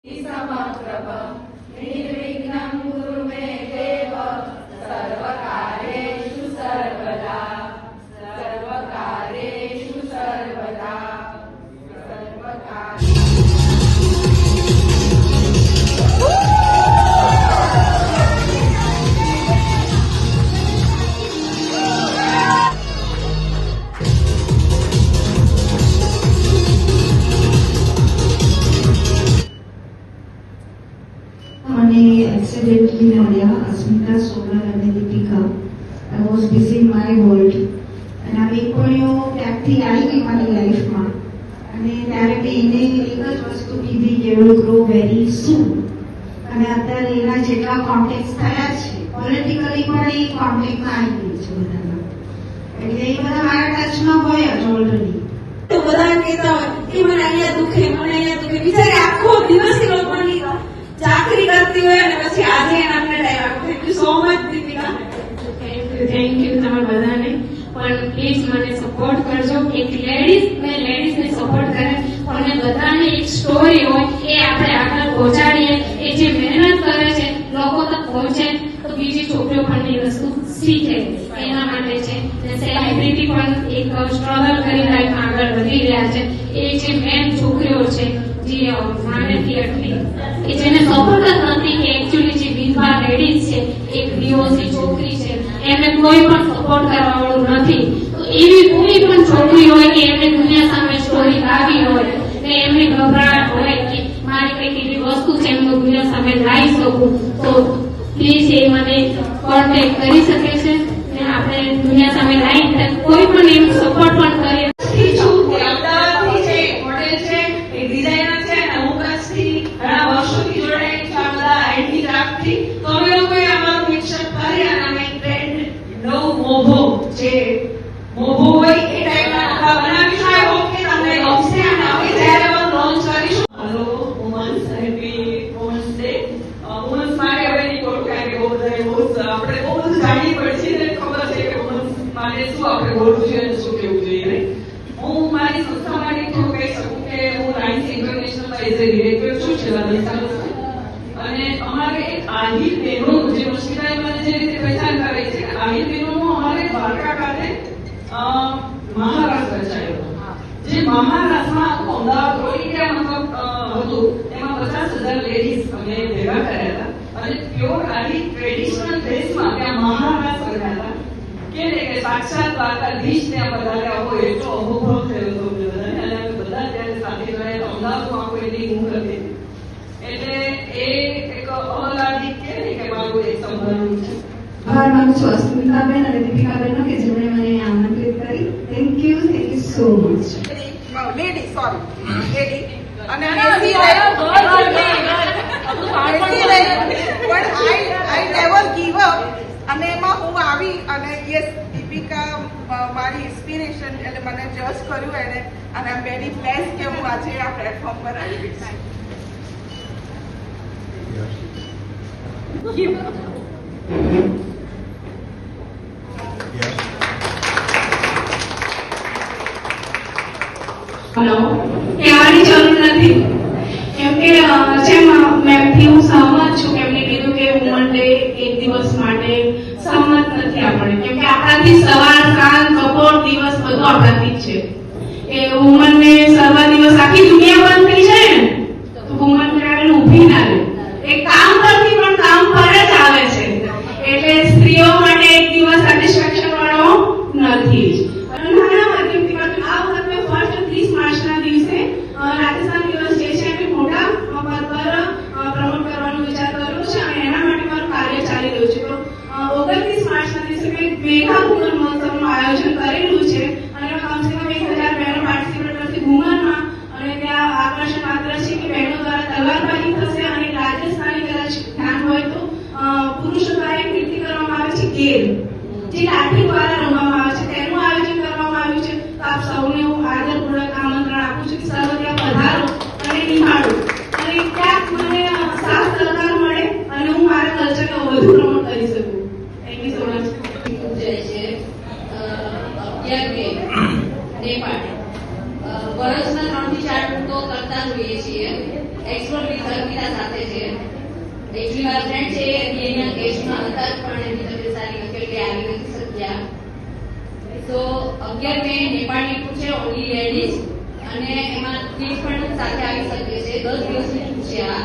समप्रभ निर्विघ्नं कुरु मे देव सर्वकार्येषु सर्वदा सर्वकार्येषु सर्वदा Accidentally મળ્યા અસ્મિતા સોલર અને Deepika. I was busy in my world અને આ બેનપણીઓ ત્યાંથી આવી ગઈ મારી લાઈફમાં અને ત્યારે મેં એને એક જ વસ્તુ કીધી કે will grow very soon અને અત્યારે એના જેટલા કોન્ટેક્ટ થયા છે પોલિટિકલી પણ એ કોન્ટેક્ટમાં આવી ગઈ છે બધાના, એટલે એ બધા મારા ટચમાં હોય જ ઓલરેડી. તો બધા કહેતા હોય કે મને અહીંયા દુખે, મને અહીંયા દુખે, બિચારી આખો દિવસ એ લોકોની ચાકરી કરતી હોય અને પછી આજે એમને ટાઈમ આપો. Thank you so much Deepika. Thank you તમારા બધાને. પણ પ્લીઝ મને સપોર્ટ કરજો. એક લેડીઝને સપોર્ટ કરે અને બધાને એક સ્ટોરી હોય એ આપણે આગળ પહોંચાડીએ. એ જે મહેનત કરે છે લોકો તક પહોંચે તો બીજી છોકરીઓ પણ એ વસ્તુ શીખે, એના માટે છે. સેલિબ્રિટી પણ એક સ્ટ્રગલ કરી લાઈફમાં આગળ વધી રહ્યા છે. એ જે મેન છોકરીઓ છે જે નાનેથી આટલી કે જેને સપોર્ટ જ નથી, કે એકચ્યુઅલી જે વિધવા લેડીઝ છે, એક ડીઓસી છોકરી છે, એમને કોઈ પણ સપોર્ટ કરવા વાળું નથી. તો એવી કોઈ પણ છોકરી હોય કે એમને દુનિયા સામે સ્ટોરી લાવી હોય ને એમની ગભરાટ હોય કે મારી કઈક એવી વસ્તુ છે એમ દુનિયા સામે લાવી શકું, તો પ્લીઝ એ મને કોન્ટેક્ટ કરી શકે છે ને આપણે દુનિયા સામે લાવી કોઈ પણ એમ સપોર્ટ પણ કરીએ. તો અમે લોકોએ અમારું મિક્સર કરી અને અમે ટ્રેન્ડ નવું મોભો જે મોભો હોય એ ટાઈપના બનાવીશું. આઈ હોપ કે તમને ગમશે અને અમે જ્યારે પણ લોન્ચ કરીશું. Hello women's, happy women's day. Women's માટે હવે નહીં બોલું કારણ કે બહુ બધા આપણે બહુ બધું જાણવી પડશે ને ખબર છે કે વુમન્સ માટે શું આપણે બોલવું જોઈએ અને શું કહેવું જોઈએ. હું મારી સંસ્થા માટે થોડું કહી શકું કે હું રાઇન્સ ઇન્ટરનેશનલ એઝ એ ડિરેક્ટર છું છેલ્લા 10 વર્ષથી. અને અમારે એક આહિર બહેનોનું જે મુશ્કેલી મને જે રીતે પહેચાન કરે છે કે આહિર બહેનોનું અમારે દ્વારકા ખાતે મહારાષ્ટ્ર રચાયો. જે મહારાષ્ટ્રમાં આખું અમદાવાદ ઓલ ઇન્ડિયા મતલબ હતું, એમાં 50,000 લેડીઝ અમે ભેગા કર્યા હતા અને પ્યોર આહિર ટ્રેડિશનલ ડ્રેસમાં ત્યાં મહારાષ્ટ્ર રહ્યા હતા. કે સાક્ષાત દ્વારકાધીશ ત્યાં પધાર્યા હોય એટલો અનુભવ થયો હતો બધાને. અને અમે બધા ત્યારે સાથે રહ્યા અમદાવાદમાં આખું એની ઊંઘ હતી. એટલે એ એક અલાદિક કે મારું એક સંબંધ છે. આભાર માનું છું અસ્મિતાબેન અને દીપિકાબેનનો કે જેમણે મને આમંત્રિત કરી. Thank you so much. Lady sorry lady અને પણ આઈ નેવર ગીવ અપ. અને એમાં હું આવી અને યસ દીપિકા મારી ઇન્સ્પિરેશન એટલે મને જજ કર્યું એને અને આઈ એમ વેરી બ્લેસ્ડ કે હું આજે આ પ્લેટફોર્મ પર આવી ગઈ છું. હેલો, કહેવાની જરૂર નથી કેમ કે જેમ મેમથી હું સહમત છું કે એમને કીધું કે વુમન ડે એક દિવસ માટે સહમત નથી આપણે, કેમ કે આપણાથી સવાર સાંજ બપોર દિવસ બધું આપણાથી જ છે. એ વુમનને સર્વ દિવસ આખી દુનિયા બંધ થઈ જાય ને તો વુમન ત્યારે ઊભી ના રહે. એ કામ કરતી પણ કામ પર જ આવે છે. એટલે સ્ત્રીઓ માટે એક દિવસ સેટિસ્ફેક્શન વાળો નથી જ. નાના માધ્યમથી આ વખતે ફર્સ્ટ 30 માર્ચના દિવસે રાજસ્થાન દિવસ જે છે એને મોટા પદ પર પ્રમોટ કરવાનો વિચાર કર્યો છે અને એના માટે મારું કાર્ય ચાલી રહ્યું છે. તો 29 માર્ચના દિવસે મેં મેગા વુમન મહોત્સવનું આયોજન કરેલું છે અને કમસે કમ 1000 એક્સપ્લોર વિથ અર્પિતા સાથે છે. એકચ્યુઅલી મારા ફ્રેન્ડ છે એ એના એજમાં હતા પણ એની તબિયત સારી નથી એટલે આવી નથી શક્યા. તો 11 મે નેપાળની ટૂર છે ઓનલી લેડીઝ અને એમાં કિડ્સ પણ સાથે આવી શકે છે. 10 દિવસની ટૂર છે આ.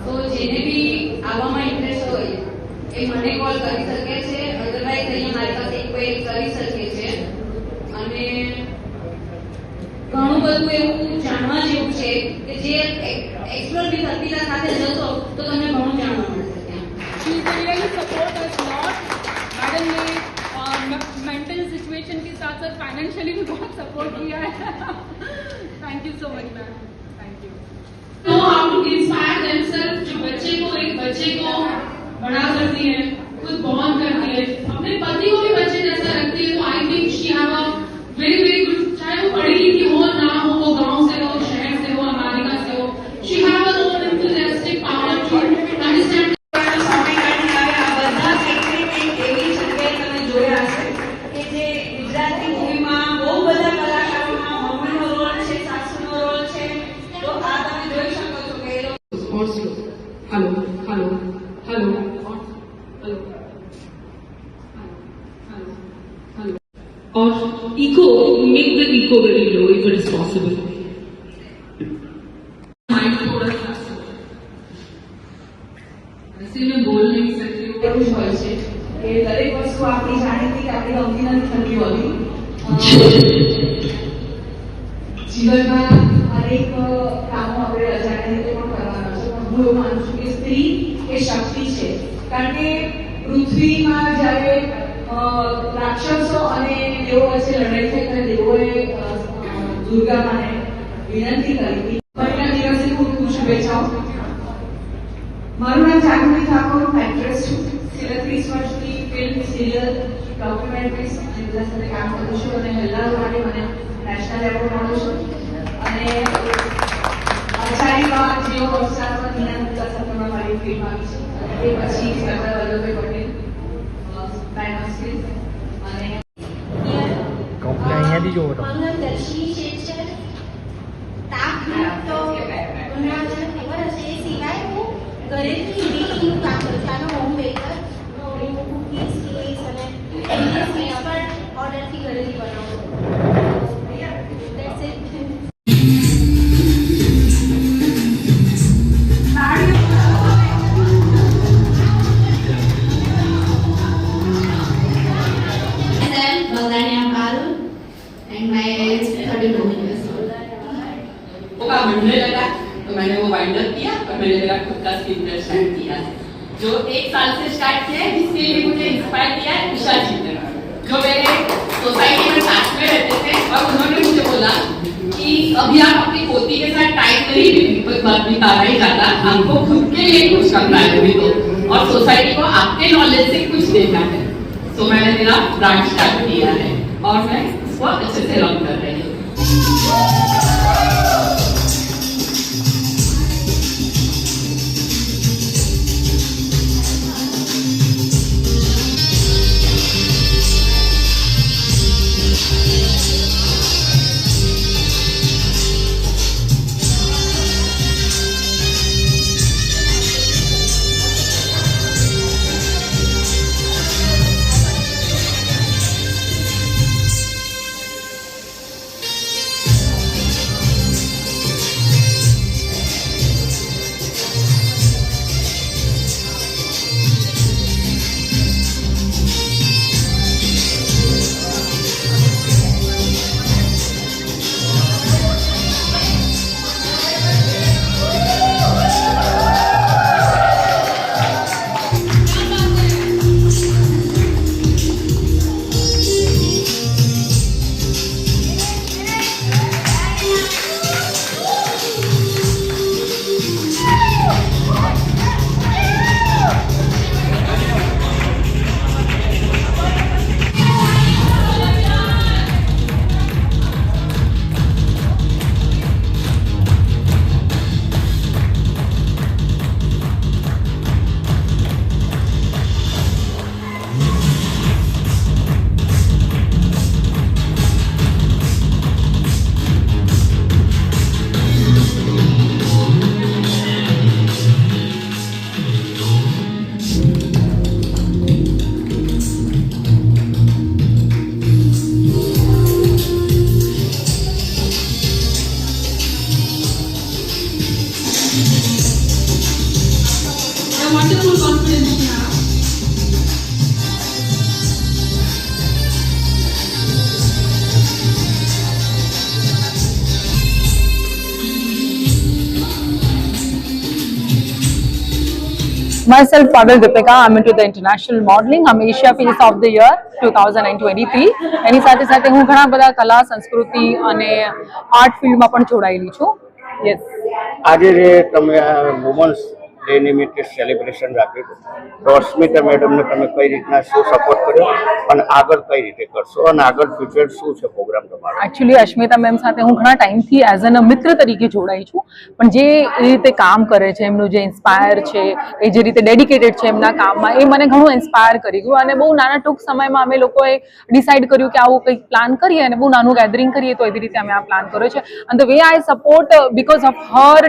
તો જેને બી આવવામાં ઇન્ટરેસ્ટ હોય એ મને કોલ કરી શકે છે, અધરવાઇઝ અહીંયા મારી પાસે ઇન્ક્વાયરી કરી શકે છે. અને ઘણું બધું એવું જાણવા જેવું છે કે જે એક્સપ્લોર વિથ અર્પિતા સાથે જશો તો તમને ઘણું જાણવા મળશે ત્યાં. She really support us lot. Madam ने मेंटल सिचुएशन के साथ साथ फाइनेंशियली भी बहुत सपोर्ट किया है. Thank you so much ma'am. Thank you. know how to inspire themselves. जो बच्चे को एक बच्चे को बड़ा करती है, खुद बॉर्न करती है, अपने पति को भी बच्चे जैसा रखती है. तो I think she have a very very good, चाहे वो पढ़ी लिखी हो ना हो, वो गांव से हो, शहर से हो, अमेरिका से हो, she have her own enthusiastic power to understand. સમય કાઢીને આ બધા ક્ષેત્રે કંઈક એવી જગ્યાએ તમે જોયા હશે કે જે ગુજરાતી મૂવીમાં બહુ બધા કલાકારોમાં મમ્મીનો રોલ છે, સાસુનો રોલ છે. તો આ તમે જોઈ શકો છો કે એ લોકો और slow. Hello hello hello hello hello. और echo, make the echo very low if it is possible. Mind थोड़ा सा ऐसे मैं बोल नहीं सकती हूँ. એવું જ હોય છે કે દરેક વસ્તુ આપણી જાણીતી કે આપણી ગમતી નથી થતી હોતી. જીવનમાં હરેક કામો આપણે અજાણ્યા રીતે પણ કરવાના છે પણ હું એવું માનું છું કે સ્ત્રી એ શક્તિ છે. કારણ કે પૃથ્વીમાં જ્યારે રાક્ષસો અને દેવો વચ્ચે લડાઈ થઈ ત્યારે દેવોએ દુર્ગા માને વિનંતી કરી હતી. બર્થડેના દિવસે ખૂબ ખૂબ શુભેચ્છાઓ. મારું નામ જાગૃતિ ઠાકોર, હું એક્ટ્રેસ છું. છેલ્લા 30 વર્ષથી ફિલ્મ, સિરિયલ, ડોક્યુમેન્ટરીઝ અને બધા સાથે કામ કરું છું અને હેલ્લા માટે મને નેશનલ એવોર્ડ મળ્યો છે. અને આચાર્યમાં જેઓ વરસાદમાં ધીના મુદ્દા સાથે મારી ફિલ્મ આવી છે. એ પછી સરદાર વલ્લભભાઈ પટેલ ડાયમંડ સ્ક્રીન અને અહીંયાથી જોવો તો મંગલદર્શી છે તાપનું તો ઘણા બધાને ખબર હશે. એ સિવાય હું ઘરેથી બેકિંગનું કામ કરું છું. આનો હોમ બેકર. હું કુકીઝ, કેક્સ અને સ્વીટ્સ પણ ઓર્ડરથી ઘરેથી બનાવું છું. That's it. Myself, Baldania Kalu, and my age 32 years old. वो का बढ़ने लगा तो मैंने वो वाइंड अप किया और मैंने मेरा खुद का स्किन केयर स्टार्ट किया है जो 1 साल से स्टार्ट किया है, जिसके लिए मुझे इंस्पायर किया है उषा जी ने, जो मेरे सोसाइटी में साथ में रहते थे और उन्होंने मुझे बोला कि अभी आप अपनी पोती के साथ टाइम नहीं बिता नहीं जाता, आपको खुद के लिए कुछ करना है अभी तो, और सोसाइटी को आपके नॉलेज से कुछ देना है. तो मैंने मेरा ब्रांड स्टार्ट किया है और मैं इसको अच्छे से रन कर रही हूँ. Myself, Pavel Deepika. I'm into the international modeling. I'm Asia Face of the Year 2023. એની સાથે સાથે હું ઘણા બધા કલા સંસ્કૃતિ અને આર્ટ ફિલ્ડમાં પણ જોડાયેલી છું. યસ. આજે જે તમે આ વુમન્સ ડે નિમિત્તે સેલિબ્રેશન રાખ્યું તો અસ્મિતા મેડમને તમે કઈ રીતના શું સપોર્ટ કર્યો અને આગળ કઈ રીતે કરશો અને આગળ ફ્યુચર શું છે પ્રોગ્રામ તમારો? એકચ્યુઅલી અસ્મિતા મેમ સાથે હું ઘણા ટાઈમથી એઝ એન મિત્ર તરીકે જોડાઈ છું, પણ જે રીતે કામ કરે છે, એમનું જે ઇન્સ્પાયર છે, એ જે રીતે ડેડિકેટેડ છે એમના કામમાં, એ મને ઘણું ઇન્સ્પાયર કરી ગયું અને બહુ નાના ટૂંક સમયમાં અમે લોકોએ ડિસાઇડ કર્યું કે આવું કંઈક પ્લાન કરીએ અને બહુ નાનું ગેધરિંગ કરીએ, તો એવી રીતે અમે આ પ્લાન કર્યો છે. અને the way I support because of her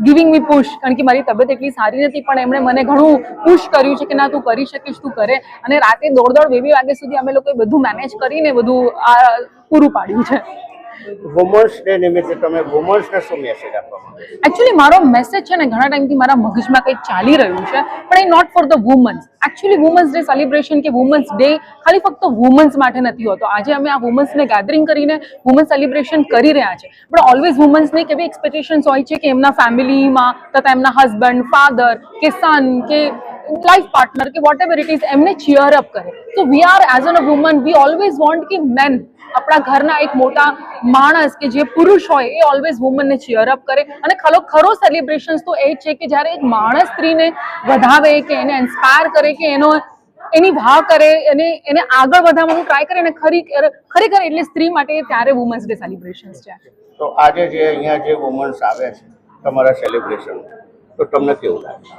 giving me push, કારણ કે મારી તબિયત એટલી સારી નથી, પણ એમણે મને ઘણું પુશ કર્યું છે કે ના તું કરી શકીશ, તું કરે. અને રાતે દોડ 2 વાગ્યા સુધી અમે લોકોએ બધું મેનેજ કરીને બધું આ પૂરું પાડ્યું છે. વુમન્સ ડે નિમિત્તે તમે વુમન્સને શું મેસેજ આપવા માંગો? એકચ્યુઅલી મારો મેસેજ છે ને, ઘણા ટાઈમથી મારા મગજમાં કંઈક ચાલી રહ્યું છે, પણ એ not for the womens. Actually womens day celebration કે વુમન્સ ડે ખાલી ફક્ત વુમન્સ માટે નથી હોતો. આજે અમે આ વુમન્સને ગેધરિંગ કરીને વુમન્સ સેલિબ્રેશન કરી રહ્યા છે, પણ ઓલવેઝ વુમન્સને કેવી એક્સપેક્ટેશન્સ હોય છે કે એમના ફેમિલીમાં તથા એમના હસબન્ડ, ફાધર કે સન કે લાઈફ પાર્ટનર કે વોટ એવર ઇટ ઇઝ એમને ચીયર અપ કરે. તો we are as an a woman, V always want કે મેન, આપણા ઘરના એક મોટા માણસ કે જે પુરુષ હોય, એ ઓલવેઝ વુમનને ચીયર અપ કરે. અને ખરો સેલિબ્રેશન્સ તો એ છે કે જ્યારે એક માણસ સ્ત્રીને વધાવે, કે એને ઇન્સ્પાયર કરે, કે એની વાહ કરે, એને આગળ વધારવાનું ટ્રાય કરે, અને ખરેખર એટલે સ્ત્રી માટે ત્યારે વુમન્સ ડે સેલિબ્રેશન્સ છે. તો આજે જે અહીંયા જે વુમન્સ આવે છે તમારા સેલિબ્રેશન, તો તમને કેવું લાગે?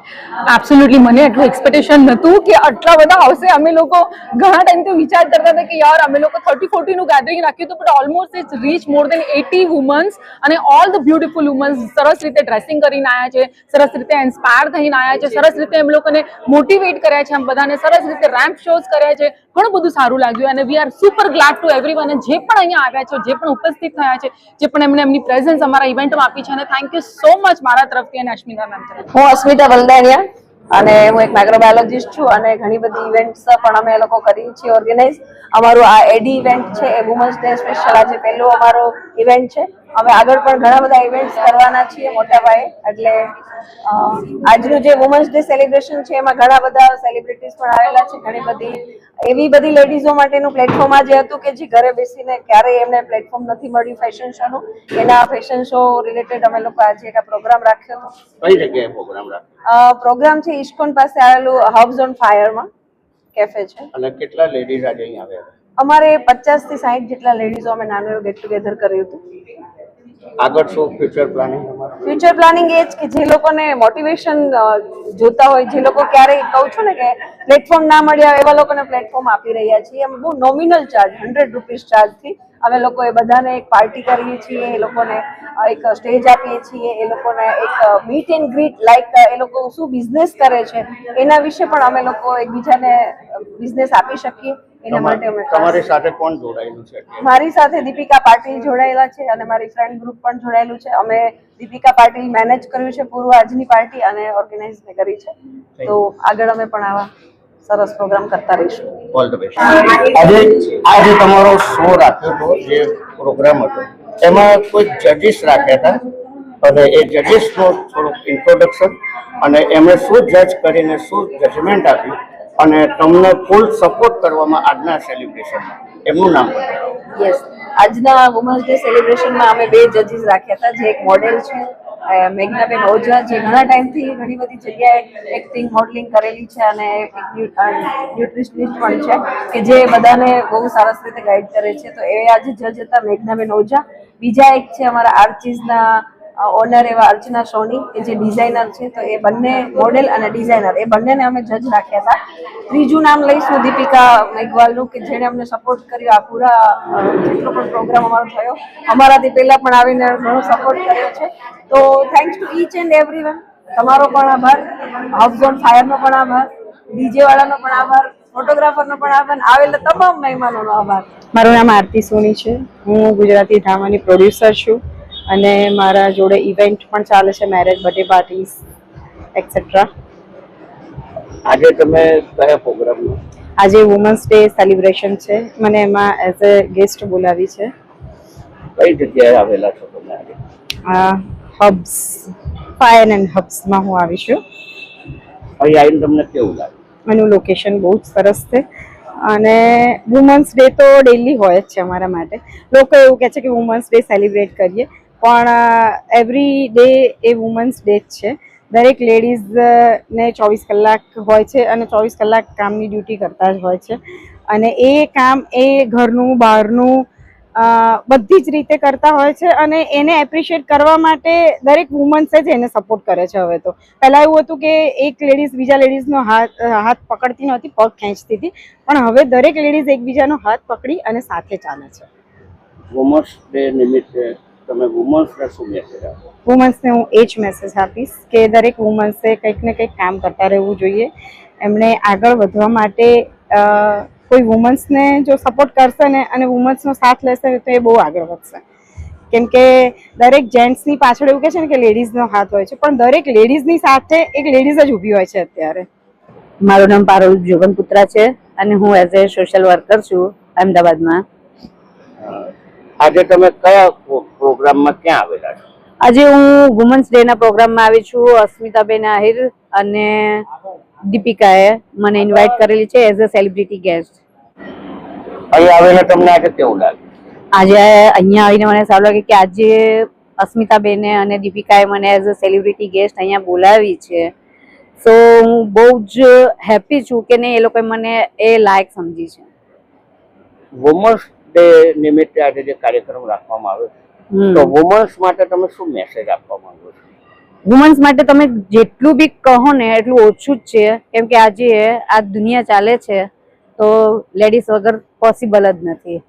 એબ્સોલ્યુટલી, મને એટલું એક્સપેક્ટેશન નહોતું કે આટલા બધા આવશે. અમે લોકો ઘણા ટાઈમથી વિચાર કરતા હતા કે યાર અમે લોકો 30-40 નું ગેધરિંગ રાખ્યું હતું, but almost it's reach more than 80 womens, અને ઓલ ધ બ્યુટીફુલ વુમન્સ સરસ રીતે ડ્રેસિંગ કરીને આવ્યા છે, સરસ રીતે ઇન્સ્પાયર થઈને આવ્યા છે, સરસ રીતે એમ લોકોને મોટિવેટ કર્યા છે, એમ બધાને સરસ રીતે રેમ્પ શોઝ કર્યા છે. ઘણું બધું સારું લાગ્યું અને we are super glad to everyone. જે પણ અહીંયા આવ્યા છે, જે પણ ઉપસ્થિત થયા છે, જે પણ એમને એમની પ્રેઝન્સ અમારા ઇવેન્ટમાં આપી છે, અને થેન્ક યુ સો મચ મારા તરફથી અને અસ્મિતા મેમ તરફથી. હું અસ્મિતા વલદાણિયા અને હું એક માઇક્રોબાયોલોજિસ્ટ છું અને ઘણી બધી ઇવેન્ટ્સ પણ અમે લોકો કરીએ છીએ ઓર્ગેનાઇઝ. અમારું આ એડી ઇવેન્ટ છે એ વુમન્સ ડે સ્પેશિયલ આજે પહેલો અમારો ઇવેન્ટ છે. અમે આગળ પણ ઘણા બધા ઇવેન્ટ્સ કરવાના છીએ મોટા પાયે. એટલે આજનું જે વુમન્સ ડે સેલિબ્રેશન છે એમાં ઘણા બધા સેલિબ્રિટીઝ પણ આવેલા છે. ઘણી બધી એવી બધી લેડીઝો માટેનું પ્લેટફોર્મ આજે હતું કે જે ઘરે બેસીને ક્યારેય એમને પ્લેટફોર્મ નથી મળ્યું ફેશન શોનું. એના ફેશન શો રિલેટેડ અમે લોકો આજે એક પ્રોગ્રામ રાખ્યો હતો. કઈ જગ્યાએ પ્રોગ્રામ રાખ્યો? પ્રોગ્રામ છે ઇસ્કોન પાસે આવેલું હબ્સ ઓન ફાયરમાં કેફે છે. અને કેટલા લેડીઝ આજે અહીંયા આવ્યા? અમારે 50 થી 60 જેટલા લેડીઝો અમે નાનું એવું ગેટ ટુગેધર કર્યું હતું. આગળ શું ફ્યુચર પ્લાનિંગ? ફ્યુચર પ્લાનિંગ એ જ કે જે લોકોને મોટિવેશન જોતા હોય, જે લોકો ક્યારેય કહું છું ને કે પ્લેટફોર્મ ના મળ્યા એવા લોકોને પ્લેટફોર્મ આપી રહ્યા છીએ. અમે બહુ નોમિનલ ચાર્જ 100 રૂપીસ ચાર્જથી અમે લોકો એ બધાને એક પાર્ટી કરીએ છીએ, એ લોકોને એક સ્ટેજ આપીએ છીએ, એ લોકોને એક મીટ એન્ડ ગ્રીટ લાઈક એ લોકો શું બિઝનેસ કરે છે એના વિશે પણ અમે લોકો એકબીજાને બિઝનેસ આપી શકીએ. એના માટે અમે તમારી સાથે કોણ જોડાયેલું છે? મારી સાથે દીપિકા પાટીલ જોડાયેલા છે અને મારી ફ્રેન્ડ ગ્રુપ પણ જોડાયેલું છે. અમે દીપિકા પાટીલ મેનેજ કર્યું છે પૂર્વ આજની પાર્ટી અને ઓર્ગેનાઇઝ કરી છે. તો આગળ અમે પણ આવા સરસ પ્રોગ્રામ કરતા રહીશું. All the best. આજે તમારો શો રાખ્યો હતો, જે પ્રોગ્રામ હતો એમાં કોઈ જજીસ રાખ્યા હતા અને એ જજીસનું થોડુંક ઇન્ટ્રોડક્શન અને એમણે શું જજ કરીને શું જજમેન્ટ આપ્યું અને તમને ફૂલ સપોર્ટ કરવામાં આજના સેલિબ્રેશનમાં એમનું નામ બતાવો. યસ, આજના વુમન્સ ડે સેલિબ્રેશનમાં અમે 2 જજીસ રાખ્યા હતા. જે એક મોડેલ છે મેઘનાબેન ઓઝા, જે ઘણા ટાઈમથી ઘણી બધી જગ્યાએ એક્ટિંગ મોડલિંગ કરેલી છે અને એક ન્યુટ્રિશનિસ્ટ પણ છે કે જે બધાને બહુ સરસ રીતે ગાઈડ કરે છે. તો એ આજે જજ હતા મેઘનાબેન ઓઝા. બીજા એક છે અમારા આર્ચીઝના ઓનર એવા અર્ચના સોની કે જે ડિઝાઇનર છે. તો એ બંને મોડેલ અને ડિઝાઇનર એ બંનેને અમે જજ રાખ્યા હતા. ત્રીજું નામ લઈશું દીપિકા મેઘવાલનું કે જેણે અમને સપોર્ટ કર્યો આ પૂરા જેટલો પણ પ્રોગ્રામ અમારો થયો. અમારાથી પહેલા પણ આવીને ઘણો સપોર્ટ કર્યો છે. તો thanks to each and everyone. તમારો પણ આભાર, હબ્સ ઓન ફાયરનો પણ આભાર, ડીજે વાળાનો પણ આભાર, ફોટોગ્રાફરનો પણ આભાર, આવેલા તમામ મહેમાનોનો આભાર. મારું નામ આરતી સોની છે. હું ગુજરાતી ડ્રામાની પ્રોડ્યુસર છું અને મારા જોડે ઇવેન્ટ પણ ચાલે છે, મેરેજ, બર્થડે પાર્ટીઝ એક્સેટ્રા. આજે તમે કયા પ્રોગ્રામમાં? આજે વુમન્સ ડે સેલિબ્રેશન છે. મને એમાં એઝ અ ગેસ્ટ બોલાવી છે. કઈ જગ્યાએ આવેલા છો તમે આજે? હબ્સ ફાયર એન્ડ હબ્સમાં હું આવી છું. અહીં આવીને તમને કેવું લાગે? એનું લોકેશન બહુ જ સરસ છે અને વુમન્સ ડે તો ડેલી હોય જ છે અમારા માટે. લોકો એવું કહે છે કે વુમન્સ ડે સેલિબ્રેટ કરીએ, પણ એવરી ડે એ વુમન્સ ડે જ છે. દરેક લેડીઝને 24 કલાક હોય છે અને 24 કલાક કામની ડ્યુટી કરતા જ હોય છે અને એ કામ એ ઘરનું બહારનું બધી જ રીતે કરતા હોય છે અને એને એપ્રિશિએટ કરવા માટે દરેક વુમન્સે જ એને સપોર્ટ કરે છે. હવે તો પહેલાં એવું હતું કે એક લેડીઝ બીજા લેડીઝનો હાથ પકડતી નહોતી, પગ ખેંચતી હતી, પણ હવે દરેક લેડીઝ એકબીજાનો હાથ પકડી અને સાથે ચાલે છે. વુમન્સ ડે નિમિત્તે તમે વુમન્સને શું મેસેજ આપો? વુમન્સને હું એ જ મેસેજ આપીશ કે દરેક વુમન્સે કંઈક ને કંઈક કામ કરતા રહેવું જોઈએ. એમણે આગળ વધવા માટે કોઈ વુમન્સને જો સપોર્ટ કરશે ને અને વુમન્સનો સાથ લેશે તો એ બહુ આગળ વધશે. કેમ કે દરેક જેન્ટ્સની પાછળ એવું કહે છે ને કે લેડીઝનો હાથ હોય છે, પણ દરેક લેડીઝની સાથે એક લેડીઝ જ ઊભી હોય છે અત્યારે. મારું નામ પારુલ જોગનપુત્રા છે અને હું એઝ એ સોશિયલ વર્કર છું અમદાવાદમાં. આજે તમે કયા પ્રોગ્રામમાં ક્યાં આવેલા છો? આજે હું વુમન્સ ડે ના પ્રોગ્રામમાં આવી છું. અસ્મિતાબેન આહિર અને દીપિકાએ મને ઇન્વાઇટ કરેલી છે એઝ અ સેલિબ્રિટી ગેસ્ટ. અહીં આવીને તમને આજે કેવું લાગે? આજે અહીંયા આવીને મને સારું લાગે કે આજે અસ્મિતાબેને અને દીપિકાએ મને એઝ અ સેલિબ્રિટી ગેસ્ટ અહીંયા બોલાવી છે. સો હું બહુ જ હેપી છું કે ને એ લોકોએ મને એ લાયક સમજી છે. વુમન્સ ડે નિમિત્તે આજે જે કાર્યક્રમ રાખવામાં આવ્યો છે, તો વુમન્સ માટે તમે શું મેસેજ આપવા માંગો છો? વુમન્સ માટે તમે જેટલું બી કહો ને એટલું ઓછું જ છે, કેમ કે આજે આ દુનિયા ચાલે છે તો લેડીઝ વગર પોસિબલ જ નથી.